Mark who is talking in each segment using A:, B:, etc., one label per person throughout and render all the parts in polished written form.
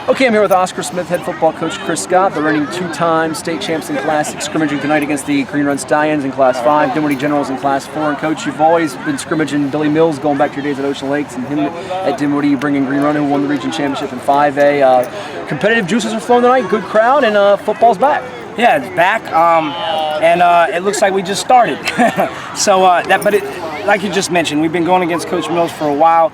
A: Okay, I'm here with Oscar Smith, head football coach Chris Scott, the reigning two-time state champs in Class 6, scrimmaging tonight against the Green Run Stallions in Class 5, Dinwiddie Generals in Class 4. And Coach, you've always been scrimmaging Billy Mills going back to your days at Ocean Lakes, and him at Dinwiddie. You bring in Green Run, who won the region championship in 5A. Competitive juices are flowing tonight, good crowd, and football's back.
B: Yeah, it's back, and it looks like we just started. Like you just mentioned, we've been going against Coach Mills for a while.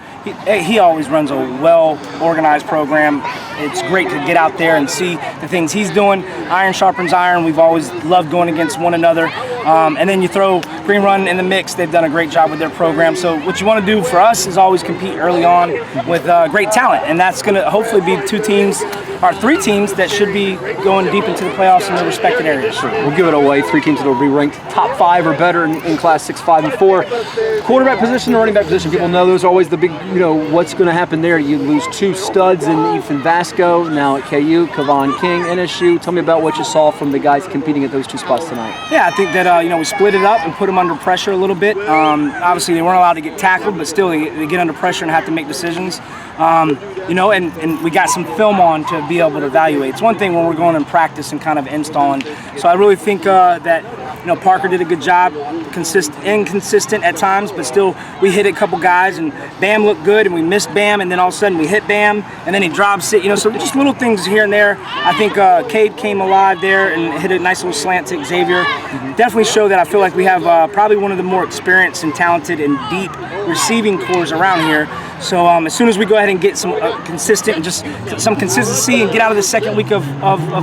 B: He always runs a well-organized program. It's great to get out there and see the things he's doing. Iron sharpens iron. We've always loved going against one another. And then you throw Green Run in the mix. They've done a great job with their program. So what you want to do for us is always compete early on with great talent. And that's going to hopefully be three teams that should be going deep into the playoffs in their respected areas.
A: Sure. We'll give it away. 3 teams that will be ranked top 5 or better in Class 6, 5, and 4. Quarterback position, running back position, people know those are always the big, what's going to happen there. You lose 2 studs in Ethan Vasko, now at KU, Kevon King, NSU. Tell me about what you saw from the guys competing at those 2 spots tonight.
B: Yeah, I think that, we split it up and put them under pressure a little bit. Obviously, they weren't allowed to get tackled, but still they get under pressure and have to make decisions. And we got some film on to be able to evaluate. It's one thing when we're going in practice and kind of installing. So I really think that Parker did a good job, inconsistent at times, but still we hit a couple guys, and Bam looked good, and we missed Bam, and then all of a sudden we hit Bam, and then he drops it. So just little things here and there. I think Cade came alive there and hit a nice little slant to Xavier. Definitely show that I feel like we have probably one of the more experienced and talented and deep receiving cores around here. So as soon as we go ahead and get some some consistency and get out of the second week of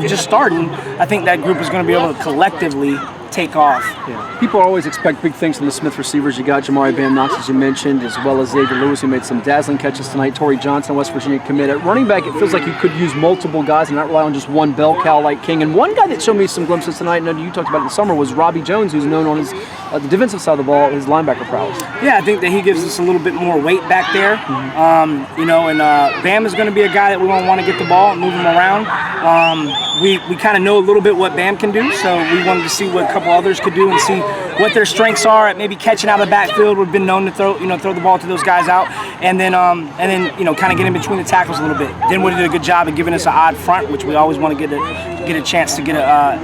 B: just starting, I think that group is going to be able to collectively take off.
A: Yeah. People always expect big things from the Smith receivers. You got Jamari Bam Knox, as you mentioned, as well as Xavier Lewis, who made some dazzling catches tonight. Torrey Johnson, West Virginia commit. At running back, it feels like you could use multiple guys and not rely on just one bell cow like King. And one guy that showed me some glimpses tonight, and you talked about it in the summer, was Robbie Jones, who's known on his the defensive side of the ball, his linebacker prowess.
B: Yeah, I think that he gives us a little bit more weight back there. Bam is going to be a guy that we want to get the ball and move him around. We kind of know a little bit what Bam can do, so we wanted to see what a couple others could do and see what their strengths are at maybe catching out of the backfield. We've been known to throw the ball to those guys out, and then kind of get in between the tackles a little bit. Dinwiddie did a good job of giving us an odd front, which we always want to get a chance to get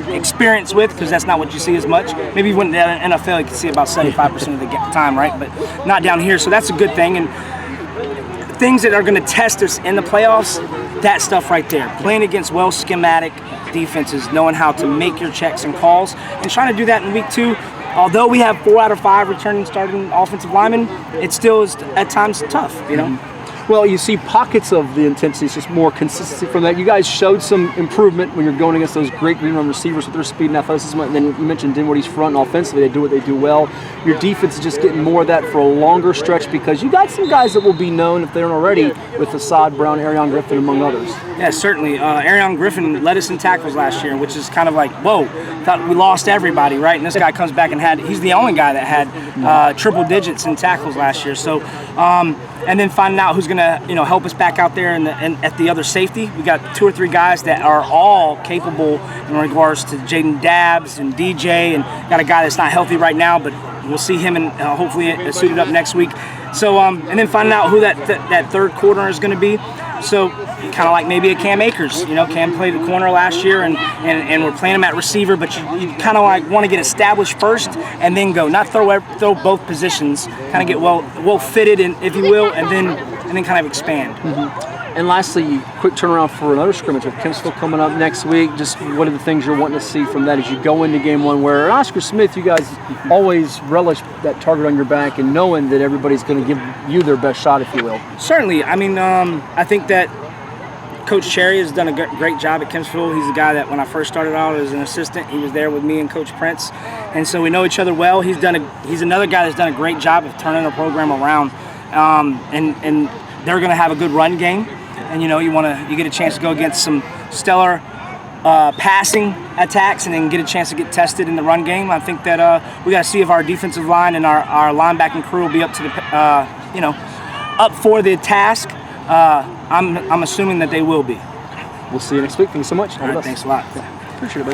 B: experience with, because that's not what you see as much. Maybe when in the NFL you can see about 75% of the time, right? But not down here, so that's a good thing. And things that are going to test us in the playoffs, that stuff right there. Playing against schematic defenses, knowing how to make your checks and calls, and trying to do that in week 2. Although we have 4 out of 5 returning starting offensive linemen, it still is at times tough,
A: Well, you see pockets of the intensity, it's just more consistency from that. You guys showed some improvement when you're going against those great Green Run receivers with their speed and athleticism. And then you mentioned Dinwiddie's front and offensively, they do what they do well. Your defense is just getting more of that for a longer stretch, because you got some guys that will be known, if they aren't already, with Assad Brown, Arion Griffin, among others.
B: Yeah, certainly. Arion Griffin led us in tackles last year, which is kind of like, whoa, thought we lost everybody, right? And this guy comes back and he's the only guy that had triple digits in tackles last year. So, and then finding out who's going to, help us back out there and at the other safety. We got 2 or 3 guys that are all capable in regards to Jaden Dabbs and DJ, and got a guy that's not healthy right now, but we'll see him and hopefully suited up next week. So, and then finding out who that third corner is going to be. So, kind of like maybe a Cam Akers. Cam played the corner last year, and we're playing him at receiver, but you kind of like want to get established first and then go, not throw both positions, kind of get well fitted, if you will, and then kind of expand.
A: And lastly, quick turnaround for another scrimmage with Kempsville coming up next week. Just what are the things you're wanting to see from that as you go into game 1, where Oscar Smith, you guys always relish that target on your back and knowing that everybody's going to give you their best shot, if you will.
B: Certainly. I mean, I think that Coach Cherry has done a great job at Kempsville. He's a guy that when I first started out as an assistant, he was there with me and Coach Prince, and so we know each other well. He's another guy that's done a great job of turning the program around, and they're going to have a good run game. And you get a chance to go against some stellar passing attacks, and then get a chance to get tested in the run game. I think that we got to see if our defensive line and our linebacking crew will be up to the up for the task. I'm assuming that they will be.
A: We'll see you next week. Thanks so much.
B: All right, thanks a lot.
A: Appreciate it, buddy.